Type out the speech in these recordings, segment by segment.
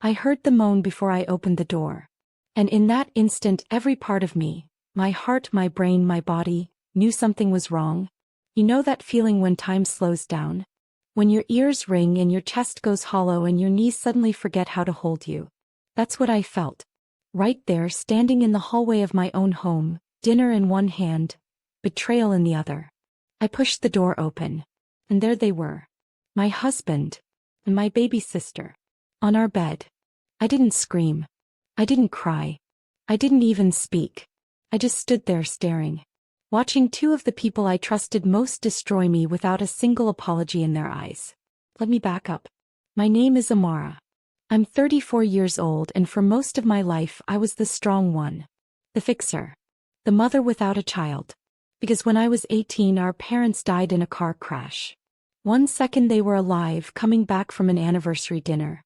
I heard the moan before I opened the door. And in that instant every part of me, my heart, my brain, my body, knew something was wrong. You know that feeling when time slows down? When your ears ring and your chest goes hollow and your knees suddenly forget how to hold you. That's what I felt. Right there, standing in the hallway of my own home, dinner in one hand, betrayal in the other. I pushed the door open. And there they were. My husband. And my baby sister. On our bed. I didn't scream. I didn't cry. I didn't even speak. I just stood there staring. Watching two of the people I trusted most destroy me without a single apology in their eyes. Let me back up. My name is Amara. I'm 34 years old, and for most of my life I was the strong one. The fixer. The mother without a child. Because when I was 18 our parents died in a car crash. One second they were alive, coming back from an anniversary dinner.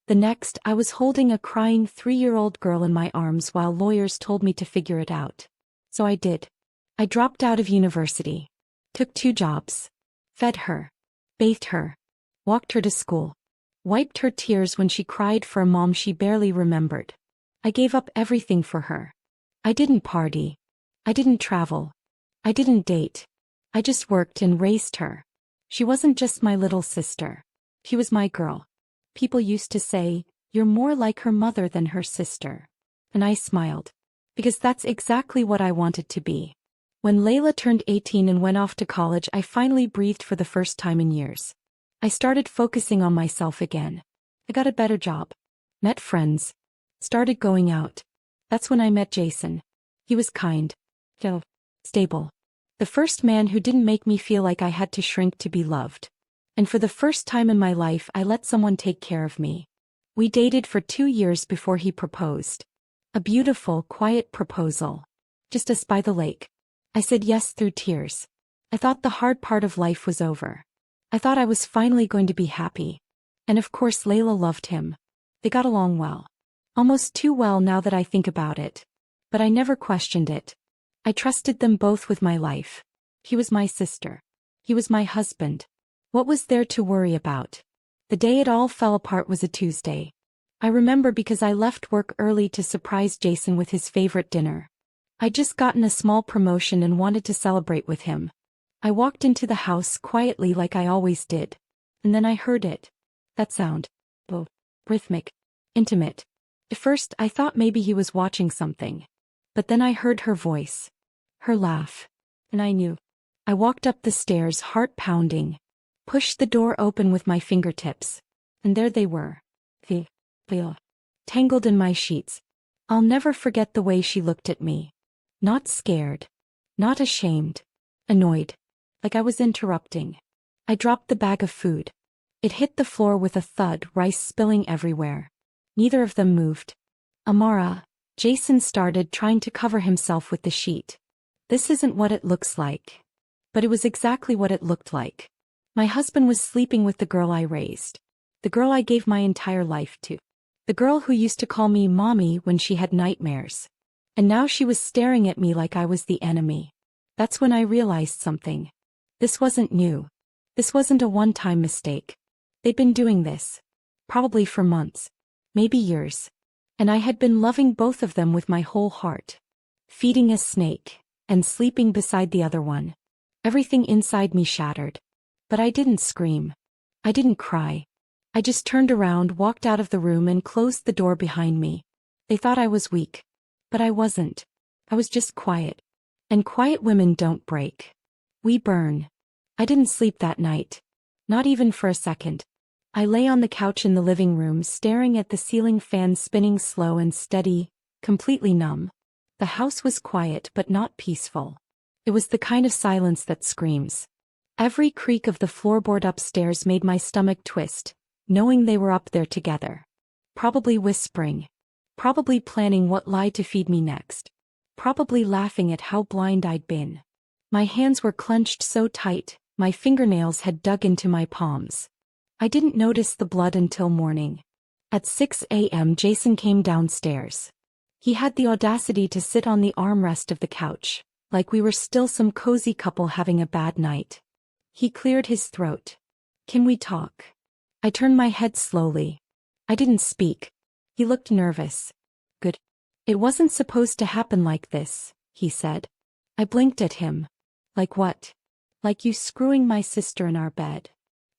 The next, I was holding a crying 3-year-old girl in my arms while lawyers told me to figure it out. So I did. I dropped out of university. Took 2 jobs. Fed her. Bathed her. Walked her to school. Wiped her tears when she cried for a mom she barely remembered. I gave up everything for her. I didn't party. I didn't travel. I didn't date. I just worked and raised her. She wasn't just my little sister. She was my girl. People used to say, "You're more like her mother than her sister." And I smiled. Because that's exactly what I wanted to be. When Layla turned 18 and went off to college, I finally breathed for the first time in years. I started focusing on myself again. I got a better job. Met friends. Started going out. That's when I met Jason. He was kind. Stable. The first man who didn't make me feel like I had to shrink to be loved. And for the first time in my life I let someone take care of me. We dated for 2 years before he proposed. A beautiful, quiet proposal. Just us by the lake. I said yes through tears. I thought the hard part of life was over. I thought I was finally going to be happy. And of course Layla loved him. They got along well. Almost too well now that I think about it. But I never questioned it. I trusted them both with my life. He was my sister. He was my husband. What was there to worry about? The day it all fell apart was a Tuesday. I remember because I left work early to surprise Jason with his favorite dinner. I'd just gotten a small promotion and wanted to celebrate with him. I walked into the house quietly like I always did. And then I heard it. That sound. Rhythmic. Intimate. At first I thought maybe he was watching something. But then I heard her voice. Her laugh. And I knew. I walked up the stairs, heart pounding. Pushed the door open with my fingertips. And there they were. Tangled in my sheets. I'll never forget the way she looked at me. Not scared. Not ashamed. Annoyed. Like I was interrupting. I dropped the bag of food. It hit the floor with a thud, rice spilling everywhere. Neither of them moved. Amara, Jason started, trying to cover himself with the sheet. This isn't what it looks like. But it was exactly what it looked like. My husband was sleeping with the girl I raised. The girl I gave my entire life to. The girl who used to call me mommy when she had nightmares. And now she was staring at me like I was the enemy. That's when I realized something. This wasn't new. This wasn't a one-time mistake. They'd been doing this. Probably for months. Maybe years. And I had been loving both of them with my whole heart. Feeding a snake. And sleeping beside the other one. Everything inside me shattered. But I didn't scream. I didn't cry. I just turned around, walked out of the room and closed the door behind me. They thought I was weak. But I wasn't. I was just quiet. And quiet women don't break. We burn. I didn't sleep that night. Not even for a second. I lay on the couch in the living room staring at the ceiling fan spinning slow and steady, completely numb. The house was quiet but not peaceful. It was the kind of silence that screams. Every creak of the floorboard upstairs made my stomach twist, knowing they were up there together. Probably whispering. Probably planning what lie to feed me next. Probably laughing at how blind I'd been. My hands were clenched so tight, my fingernails had dug into my palms. I didn't notice the blood until morning. At 6 a.m. Jason came downstairs. He had the audacity to sit on the armrest of the couch, like we were still some cozy couple having a bad night. He cleared his throat. "Can we talk?" I turned my head slowly. I didn't speak. He looked nervous. Good. It wasn't supposed to happen like this, he said. I blinked at him. Like what? Like you screwing my sister in our bed.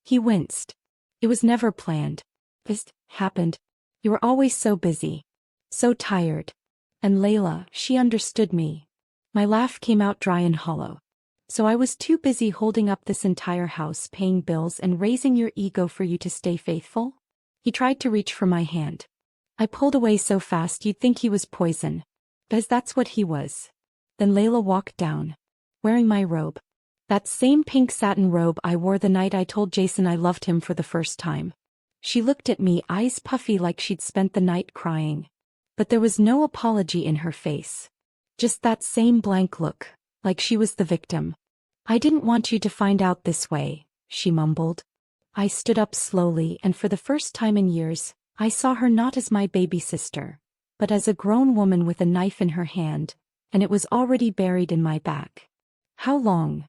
He winced. It was never planned. This happened. You were always so busy. So tired. And Layla, she understood me. My laugh came out dry and hollow. So I was too busy holding up this entire house, paying bills and raising your ego for you to stay faithful? He tried to reach for my hand. I pulled away so fast you'd think he was poison. Because that's what he was. Then Layla walked down. Wearing my robe. That same pink satin robe I wore the night I told Jason I loved him for the first time. She looked at me, eyes puffy like she'd spent the night crying. But there was no apology in her face. Just that same blank look, like she was the victim. I didn't want you to find out this way, she mumbled. I stood up slowly, and for the first time in years, I saw her not as my baby sister, but as a grown woman with a knife in her hand, and it was already buried in my back. How long?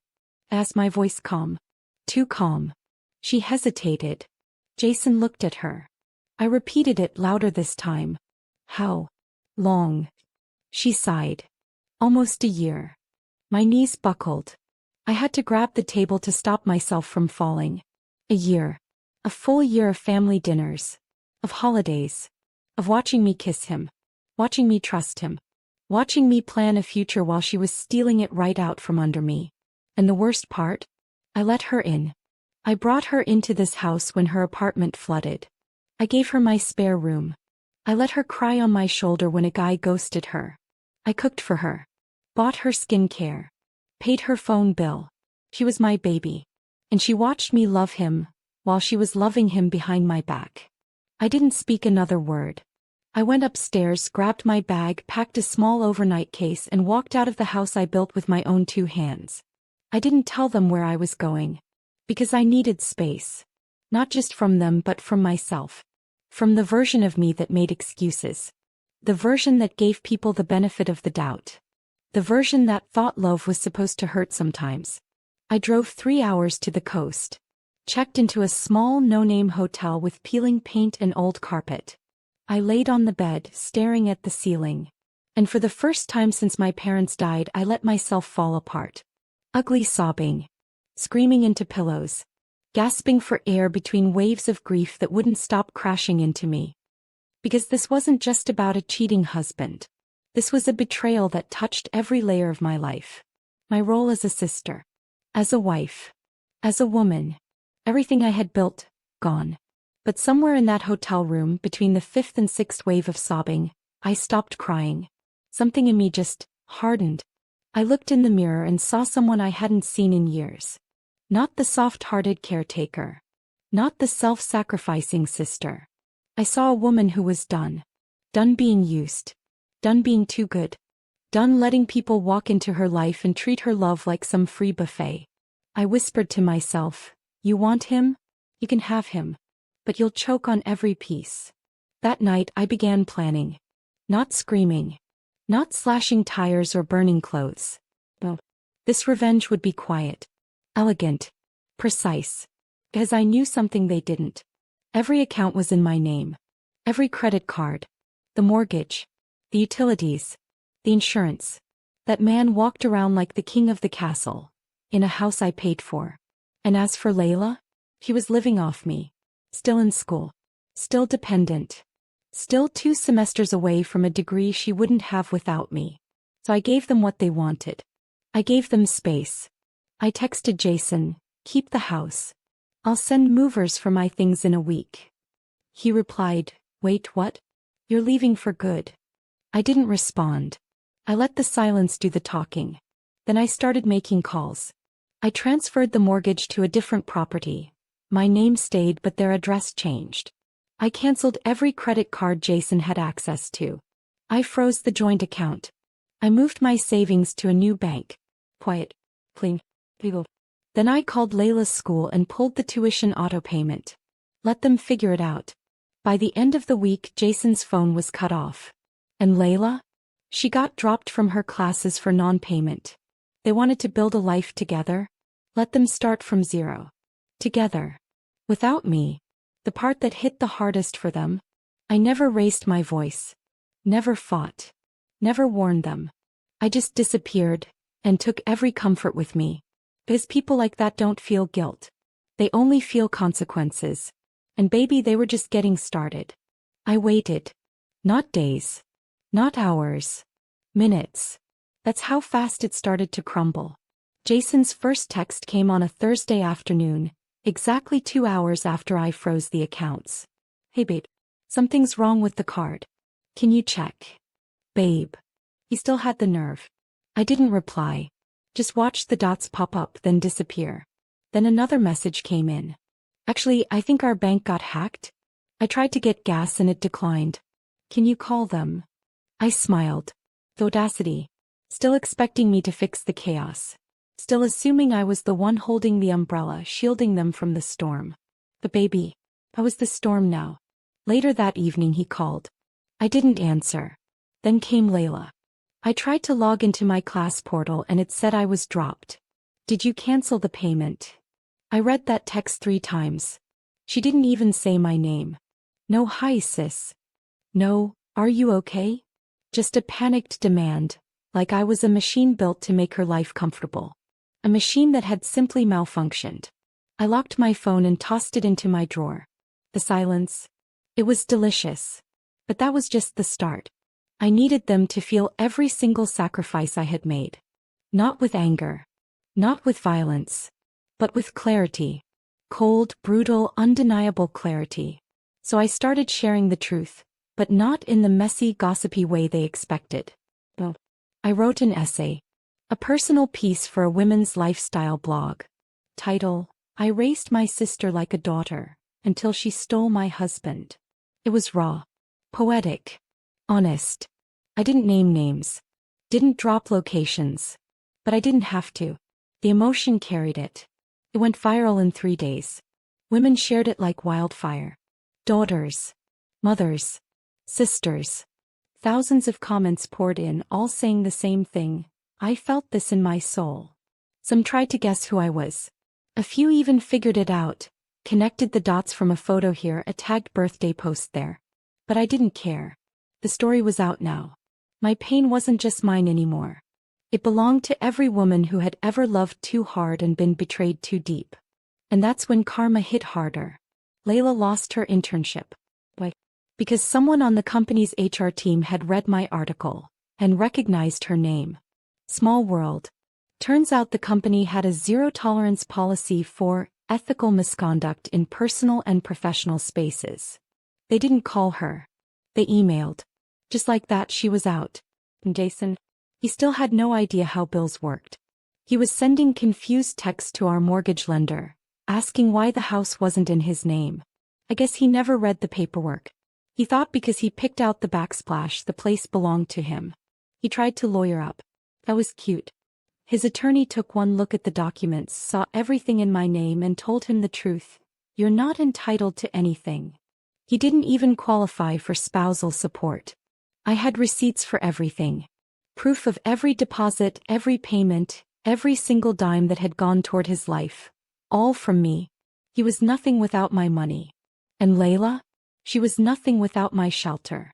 Asked my voice calm. Too calm. She hesitated. Jason looked at her. I repeated it louder this time. How long? She sighed. Almost a year. My knees buckled. I had to grab the table to stop myself from falling. A year. A full year of family dinners. Of holidays. Of watching me kiss him. Watching me trust him. Watching me plan a future while she was stealing it right out from under me. And the worst part? I let her in. I brought her into this house when her apartment flooded. I gave her my spare room. I let her cry on my shoulder when a guy ghosted her. I cooked for her. Bought her skincare. Paid her phone bill. She was my baby. And she watched me love him, while she was loving him behind my back. I didn't speak another word. I went upstairs, grabbed my bag, packed a small overnight case and walked out of the house I built with my own 2 hands. I didn't tell them where I was going. Because I needed space. Not just from them but from myself. From the version of me that made excuses. The version that gave people the benefit of the doubt. The version that thought love was supposed to hurt sometimes. I drove 3 hours to the coast. Checked into a small no-name hotel with peeling paint and old carpet. I laid on the bed, staring at the ceiling. And for the first time since my parents died, I let myself fall apart. Ugly sobbing. Screaming into pillows. Gasping for air between waves of grief that wouldn't stop crashing into me. Because this wasn't just about a cheating husband. This was a betrayal that touched every layer of my life. My role as a sister. As a wife. As a woman. Everything I had built, gone. But somewhere in that hotel room, between the 5th and 6th wave of sobbing, I stopped crying. Something in me just hardened. I looked in the mirror and saw someone I hadn't seen in years. Not the soft-hearted caretaker. Not the self-sacrificing sister. I saw a woman who was done. Done being used. Done being too good. Done letting people walk into her life and treat her love like some free buffet. I whispered to myself, you want him? You can have him. But you'll choke on every piece. That night I began planning. Not screaming. Not slashing tires or burning clothes. No. This revenge would be quiet. Elegant. Precise. Because I knew something they didn't. Every account was in my name. Every credit card. The mortgage. The utilities. The insurance. That man walked around like the king of the castle. In a house I paid for. And as for Layla? She was living off me. Still in school. Still dependent. Still 2 semesters away from a degree she wouldn't have without me. So I gave them what they wanted. I gave them space. I texted Jason, keep the house. I'll send movers for my things in a week. He replied, wait, what? You're leaving for good. I didn't respond. I let the silence do the talking. Then I started making calls. I transferred the mortgage to a different property. My name stayed but their address changed. I canceled every credit card Jason had access to. I froze the joint account. I moved my savings to a new bank. Quiet. Please. People. Then I called Layla's school and pulled the tuition auto payment. Let them figure it out. By the end of the week, Jason's phone was cut off. And Layla? She got dropped from her classes for non-payment. They wanted to build a life together. Let them start from zero. Together. Without me. The part that hit the hardest for them. I never raised my voice. Never fought. Never warned them. I just disappeared and took every comfort with me. Because people like that don't feel guilt. They only feel consequences. And baby, they were just getting started. I waited. Not days. Not hours. Minutes. That's how fast it started to crumble. Jason's first text came on a Thursday afternoon, exactly 2 hours after I froze the accounts. Hey babe. Something's wrong with the card. Can you check? Babe. He still had the nerve. I didn't reply. Just watched the dots pop up then disappear. Then another message came in. Actually, I think our bank got hacked. I tried to get gas and it declined. Can you call them? I smiled. The audacity. Still expecting me to fix the chaos. Still assuming I was the one holding the umbrella, shielding them from the storm. But baby, I was the storm now. Later that evening he called. I didn't answer. Then came Layla. I tried to log into my class portal and it said I was dropped. Did you cancel the payment? I read that text 3 times. She didn't even say my name. No hi sis. No, are you okay? Just a panicked demand, like I was a machine built to make her life comfortable. A machine that had simply malfunctioned. I locked my phone and tossed it into my drawer. The silence. It was delicious. But that was just the start. I needed them to feel every single sacrifice I had made. Not with anger. Not with violence. But with clarity. Cold, brutal, undeniable clarity. So I started sharing the truth, but not in the messy, gossipy way they expected. I wrote an essay. A personal piece for a women's lifestyle blog. Title, I raised my sister like a daughter, until she stole my husband. It was raw. Poetic. Honest. I didn't name names. Didn't drop locations. But I didn't have to. The emotion carried it. It went viral in 3 days. Women shared it like wildfire. Daughters. Mothers. Sisters. Thousands of comments poured in, all saying the same thing. I felt this in my soul. Some tried to guess who I was. A few even figured it out, connected the dots from a photo here, a tagged birthday post there. But I didn't care. The story was out now. My pain wasn't just mine anymore. It belonged to every woman who had ever loved too hard and been betrayed too deep. And that's when karma hit harder. Layla lost her internship. Why? Because someone on the company's HR team had read my article and recognized her name. Small world. Turns out the company had a zero-tolerance policy for ethical misconduct in personal and professional spaces. They didn't call her. They emailed. Just like that, she was out. And Jason, he still had no idea how bills worked. He was sending confused texts to our mortgage lender, asking why the house wasn't in his name. I guess he never read the paperwork. He thought because he picked out the backsplash, the place belonged to him. He tried to lawyer up. That was cute. His attorney took one look at the documents, saw everything in my name and told him the truth. You're not entitled to anything. He didn't even qualify for spousal support. I had receipts for everything. Proof of every deposit, every payment, every single dime that had gone toward his life. All from me. He was nothing without my money. And Layla? She was nothing without my shelter.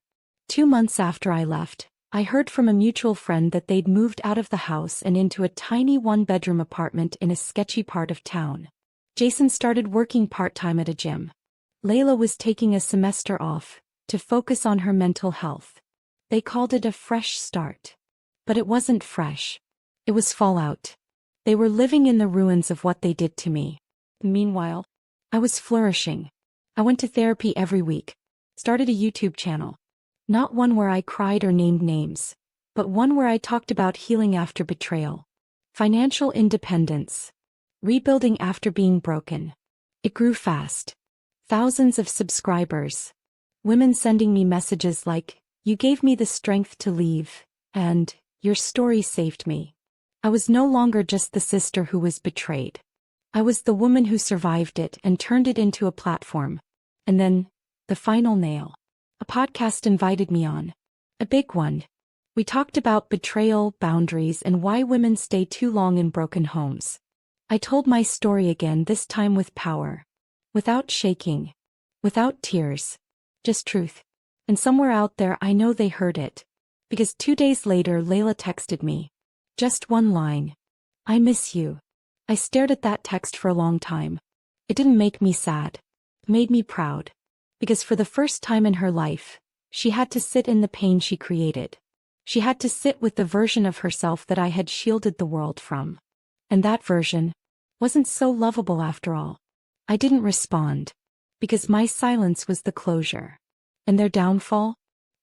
2 months after I left, I heard from a mutual friend that they'd moved out of the house and into a tiny 1-bedroom apartment in a sketchy part of town. Jason started working part-time at a gym. Layla was taking a semester off to focus on her mental health. They called it a fresh start. But it wasn't fresh. It was fallout. They were living in the ruins of what they did to me. Meanwhile, I was flourishing. I went to therapy every week. Started a YouTube channel. Not one where I cried or named names, but one where I talked about healing after betrayal. Financial independence. Rebuilding after being broken. It grew fast. Thousands of subscribers. Women sending me messages like, "You gave me the strength to leave," and "Your story saved me." I was no longer just the sister who was betrayed. I was the woman who survived it and turned it into a platform. And then, the final nail. A podcast invited me on. A big one. We talked about betrayal, boundaries, and why women stay too long in broken homes. I told my story again, this time with power. Without shaking. Without tears. Just truth. And somewhere out there I know they heard it. Because 2 days later Layla texted me. Just one line. I miss you. I stared at that text for a long time. It didn't make me sad. It made me proud. Because for the first time in her life, she had to sit in the pain she created. She had to sit with the version of herself that I had shielded the world from. And that version wasn't so lovable after all. I didn't respond. Because my silence was the closure. And their downfall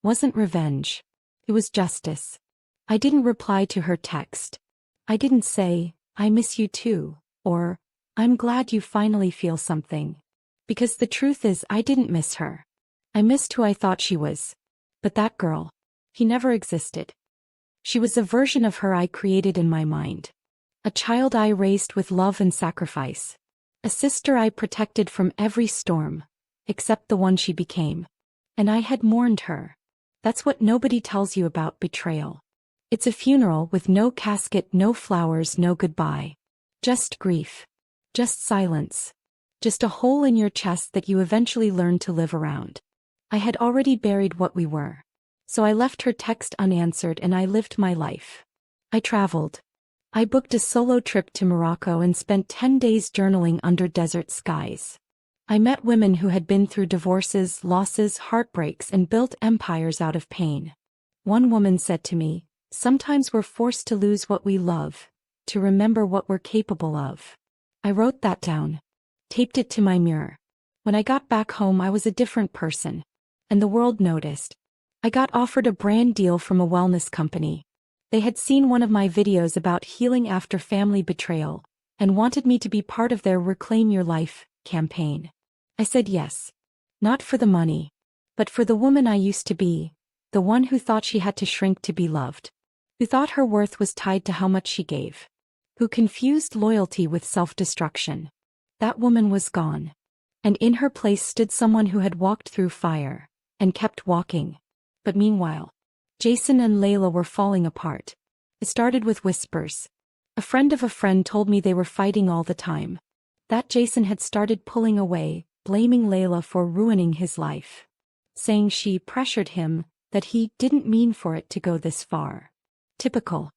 wasn't revenge. It was justice. I didn't reply to her text. I didn't say, I miss you too, or, I'm glad you finally feel something. Because the truth is I didn't miss her. I missed who I thought she was. But that girl, he never existed. She was a version of her I created in my mind. A child I raised with love and sacrifice. A sister I protected from every storm, except the one she became. And I had mourned her. That's what nobody tells you about betrayal. It's a funeral with no casket, no flowers, no goodbye. Just grief. Just silence. Just a hole in your chest that you eventually learn to live around. I had already buried what we were. So I left her text unanswered and I lived my life. I traveled. I booked a solo trip to Morocco and spent 10 days journaling under desert skies. I met women who had been through divorces, losses, heartbreaks, and built empires out of pain. One woman said to me, sometimes we're forced to lose what we love, to remember what we're capable of. I wrote that down. Taped it to my mirror. When I got back home I was a different person. And the world noticed. I got offered a brand deal from a wellness company. They had seen one of my videos about healing after family betrayal, and wanted me to be part of their Reclaim Your Life campaign. I said yes. Not for the money. But for the woman I used to be. The one who thought she had to shrink to be loved. Who thought her worth was tied to how much she gave. Who confused loyalty with self-destruction. That woman was gone. And in her place stood someone who had walked through fire. And kept walking. But meanwhile, Jason and Layla were falling apart. It started with whispers. A friend of a friend told me they were fighting all the time. That Jason had started pulling away, blaming Layla for ruining his life. Saying she pressured him, that he didn't mean for it to go this far. Typical.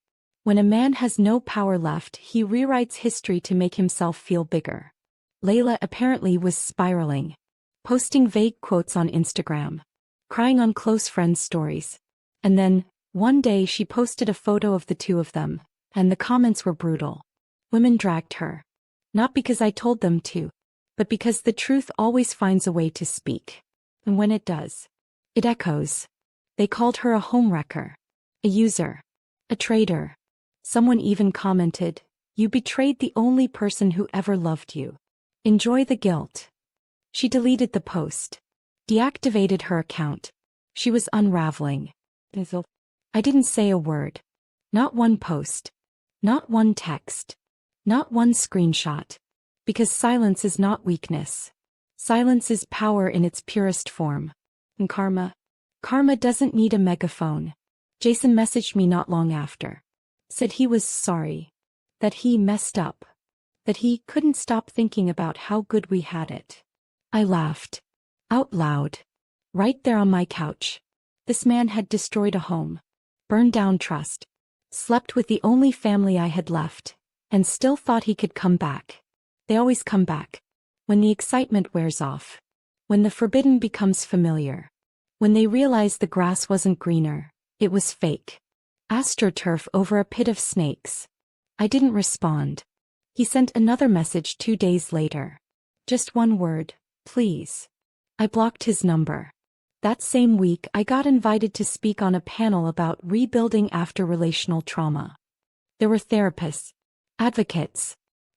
When a man has no power left, he rewrites history to make himself feel bigger. Layla apparently was spiraling. Posting vague quotes on Instagram. Crying on close friends' stories. And then, one day she posted a photo of the two of them, and the comments were brutal. Women dragged her. Not because I told them to, but because the truth always finds a way to speak. And when it does, it echoes. They called her a homewrecker, a user, a traitor. Someone even commented, "You betrayed the only person who ever loved you. Enjoy the guilt." She deleted the post. Deactivated her account. She was unraveling. I didn't say a word. Not one post. Not one text. Not one screenshot. Because silence is not weakness. Silence is power in its purest form. And karma doesn't need a megaphone. Jason messaged me not long after. Said he was sorry. That he messed up. That he couldn't stop thinking about how good we had it. I laughed. Out loud. Right there on my couch. This man had destroyed a home. Burned down trust. Slept with the only family I had left. And still thought he could come back. They always come back. When the excitement wears off. When the forbidden becomes familiar. When they realize the grass wasn't greener, it was fake. AstroTurf over a pit of snakes. I didn't respond. He sent another message 2 days later. Just one word, please. I blocked his number. That same week I got invited to speak on a panel about rebuilding after relational trauma. There were therapists, advocates,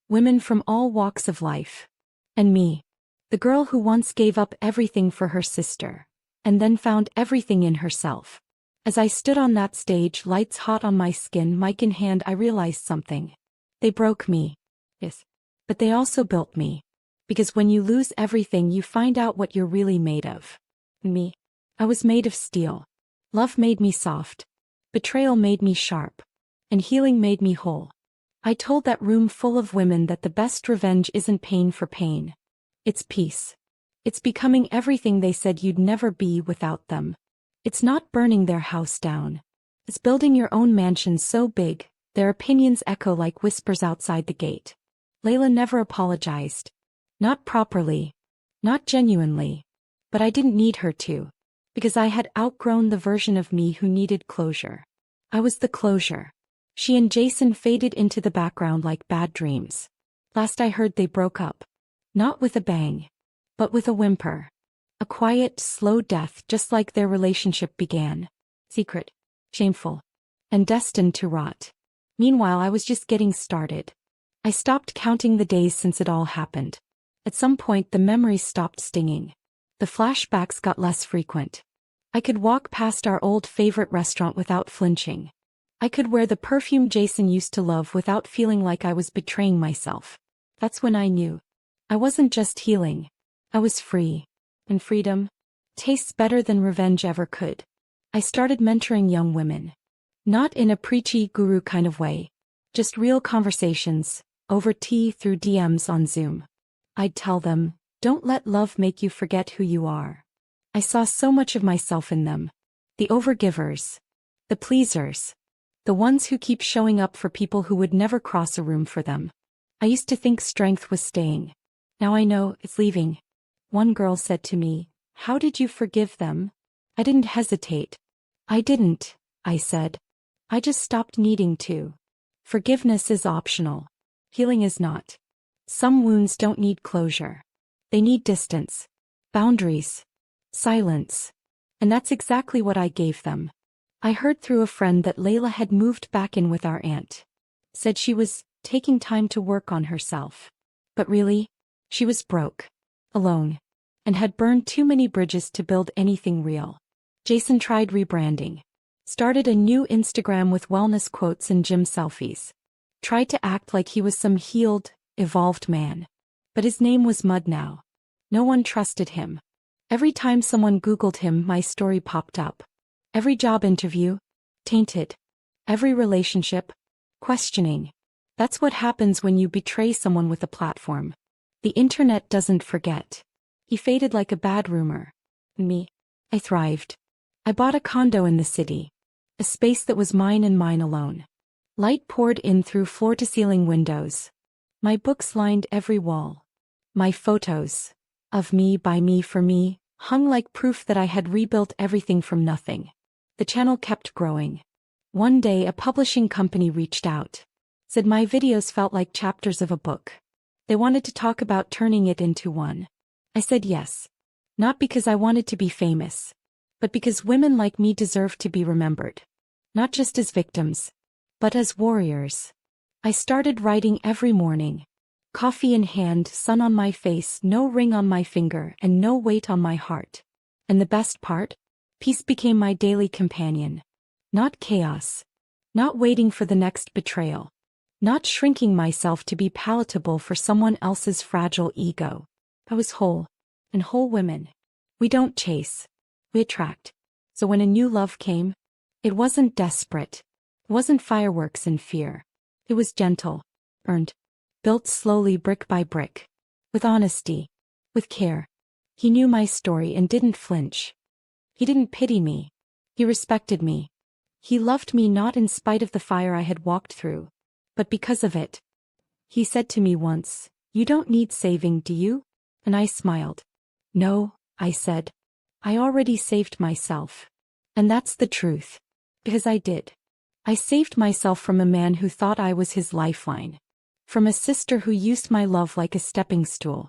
women from all walks of life. And me, the girl who once gave up everything for her sister, and then found everything in herself. As I stood on that stage, lights hot on my skin, mic in hand, I realized something. They broke me. Yes. But they also built me. Because when you lose everything, you find out what you're really made of. Me. I was made of steel. Love made me soft. Betrayal made me sharp. And healing made me whole. I told that room full of women that the best revenge isn't pain for pain. It's peace. It's becoming everything they said you'd never be without them. It's not burning their house down. It's building your own mansion so big, their opinions echo like whispers outside the gate. Layla never apologized. Not properly. Not genuinely. But I didn't need her to. Because I had outgrown the version of me who needed closure. I was the closure. She and Jason faded into the background like bad dreams. Last I heard they broke up. Not with a bang. But with a whimper. A quiet, slow death just like their relationship began. Secret. Shameful. And destined to rot. Meanwhile I was just getting started. I stopped counting the days since it all happened. At some point the memories stopped stinging. The flashbacks got less frequent. I could walk past our old favorite restaurant without flinching. I could wear the perfume Jason used to love without feeling like I was betraying myself. That's when I knew. I wasn't just healing. I was free. And freedom tastes better than revenge ever could. I started mentoring young women. Not in a preachy guru kind of way. Just real conversations, over tea through DMs on Zoom. I'd tell them, don't let love make you forget who you are. I saw so much of myself in them. The overgivers. The pleasers. The ones who keep showing up for people who would never cross a room for them. I used to think strength was staying. Now I know it's leaving. One girl said to me, "How did you forgive them?" I didn't hesitate. I didn't, I said. I just stopped needing to. Forgiveness is optional. Healing is not. Some wounds don't need closure. They need distance. Boundaries. Silence. And that's exactly what I gave them. I heard through a friend that Layla had moved back in with our aunt. Said she was taking time to work on herself. But really, she was broke. Alone. And had burned too many bridges to build anything real. Jason tried rebranding. Started a new Instagram with wellness quotes and gym selfies. Tried to act like he was some healed, evolved man. But his name was mud now. No one trusted him. Every time someone Googled him, my story popped up. Every job interview, tainted. Every relationship, questioning. That's what happens when you betray someone with a platform. The internet doesn't forget. He faded like a bad rumor. Me. I thrived. I bought a condo in the city. A space that was mine and mine alone. Light poured in through floor-to-ceiling windows. My books lined every wall. My photos, of me by me for me, hung like proof that I had rebuilt everything from nothing. The channel kept growing. One day a publishing company reached out. Said my videos felt like chapters of a book. They wanted to talk about turning it into one. I said yes. Not because I wanted to be famous. But because women like me deserve to be remembered. Not just as victims. But as warriors. I started writing every morning. Coffee in hand, sun on my face, no ring on my finger, and no weight on my heart. And the best part? Peace became my daily companion. Not chaos. Not waiting for the next betrayal. Not shrinking myself to be palatable for someone else's fragile ego. I was whole. And whole women. We don't chase. We attract. So when a new love came, it wasn't desperate. It wasn't fireworks and fear. It was gentle. Earned. Built slowly brick by brick. With honesty. With care. He knew my story and didn't flinch. He didn't pity me. He respected me. He loved me not in spite of the fire I had walked through, but because of it. He said to me once, "You don't need saving, do you?" And I smiled. "No," I said. "I already saved myself." And that's the truth. Because I did. I saved myself from a man who thought I was his lifeline. From a sister who used my love like a stepping stool.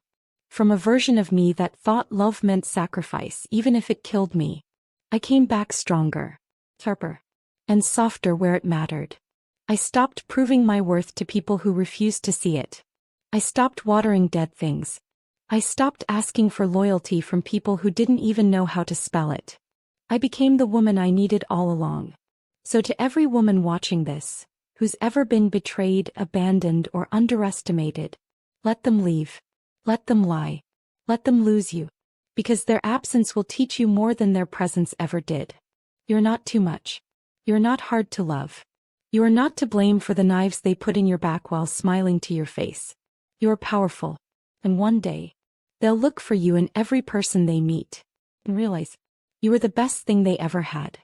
From a version of me that thought love meant sacrifice even if it killed me. I came back stronger. Sharper. And softer where it mattered. I stopped proving my worth to people who refused to see it. I stopped watering dead things. I stopped asking for loyalty from people who didn't even know how to spell it. I became the woman I needed all along. So to every woman watching this, who's ever been betrayed, abandoned, or underestimated, let them leave. Let them lie. Let them lose you. Because their absence will teach you more than their presence ever did. You're not too much. You're not hard to love. You are not to blame for the knives they put in your back while smiling to your face. You are powerful. And one day, they'll look for you in every person they meet. And realize, You were the best thing they ever had.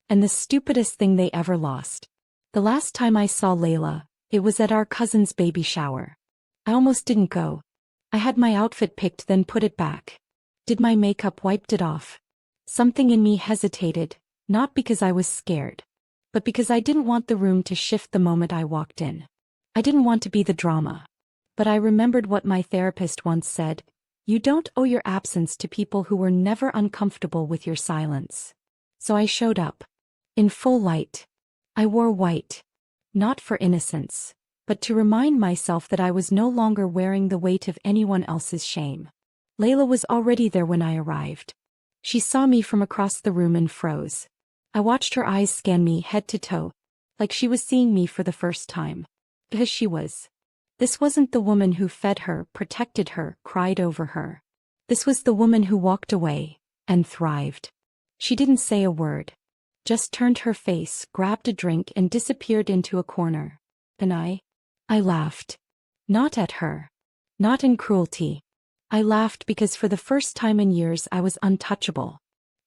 And the stupidest thing they ever lost. The last time I saw Layla, it was at our cousin's baby shower. I almost didn't go. I had my outfit picked then put it back. Did my makeup, wiped it off. Something in me hesitated, not because I was scared, but because I didn't want the room to shift the moment I walked in. I didn't want to be the drama. But I remembered what my therapist once said, you don't owe your absence to people who were never uncomfortable with your silence. So I showed up. In full light. I wore white. Not for innocence, but to remind myself that I was no longer wearing the weight of anyone else's shame. Layla was already there when I arrived. She saw me from across the room and froze. I watched her eyes scan me head to toe, like she was seeing me for the first time. Because she was. This wasn't the woman who fed her, protected her, cried over her. This was the woman who walked away, and thrived. She didn't say a word. Just turned her face, grabbed a drink and disappeared into a corner. And I laughed. Not at her. Not in cruelty. I laughed because for the first time in years I was untouchable.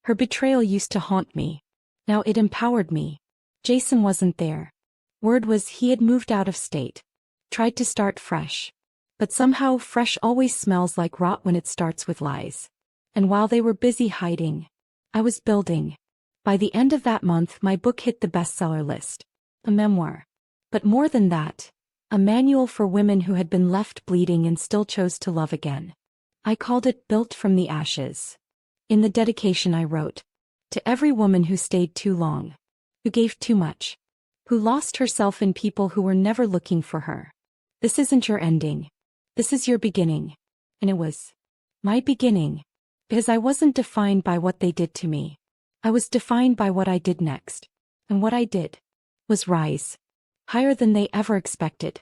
Her betrayal used to haunt me. Now it empowered me. Jason wasn't there. Word was he had moved out of state. Tried to start fresh. But somehow fresh always smells like rot when it starts with lies. And while they were busy hiding, I was building. By the end of that month my book hit the bestseller list. A memoir. But more than that, a manual for women who had been left bleeding and still chose to love again. I called it Built from the Ashes. In the dedication I wrote, to every woman who stayed too long, who gave too much, who lost herself in people who were never looking for her. This isn't your ending. This is your beginning. And it was my beginning, because I wasn't defined by what they did to me. I was defined by what I did next. And what I did was rise. Higher than they ever expected.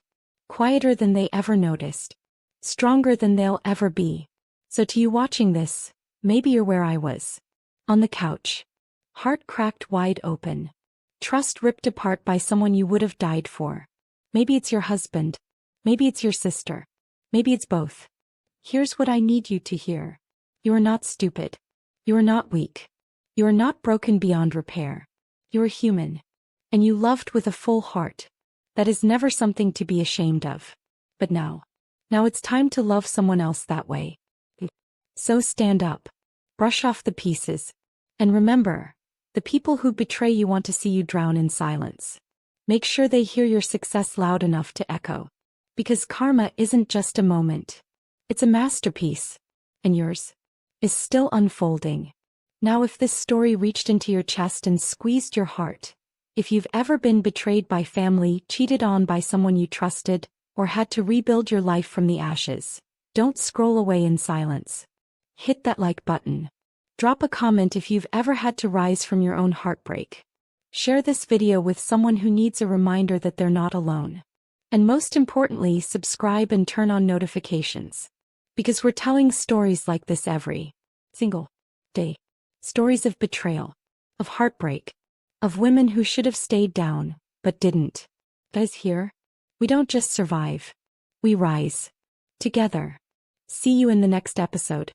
Quieter than they ever noticed. Stronger than they'll ever be. So to you watching this, maybe you're where I was. On the couch. Heart cracked wide open. Trust ripped apart by someone you would have died for. Maybe it's your husband. Maybe it's your sister. Maybe it's both. Here's what I need you to hear. You are not stupid. You are not weak. You are not broken beyond repair. You are human. And you loved with a full heart. That is never something to be ashamed of. But now it's time to love someone else that way. So stand up. Brush off the pieces. And remember, the people who betray you want to see you drown in silence. Make sure they hear your success loud enough to echo. Because karma isn't just a moment. It's a masterpiece. And yours is still unfolding. Now if this story reached into your chest and squeezed your heart, if you've ever been betrayed by family, cheated on by someone you trusted, or had to rebuild your life from the ashes, don't scroll away in silence. Hit that like button. Drop a comment if you've ever had to rise from your own heartbreak. Share this video with someone who needs a reminder that they're not alone. And most importantly, subscribe and turn on notifications. Because we're telling stories like this every single day. Stories of betrayal, of heartbreak, of women who should have stayed down, but didn't. Guys, here, we don't just survive. We rise. Together. See you in the next episode.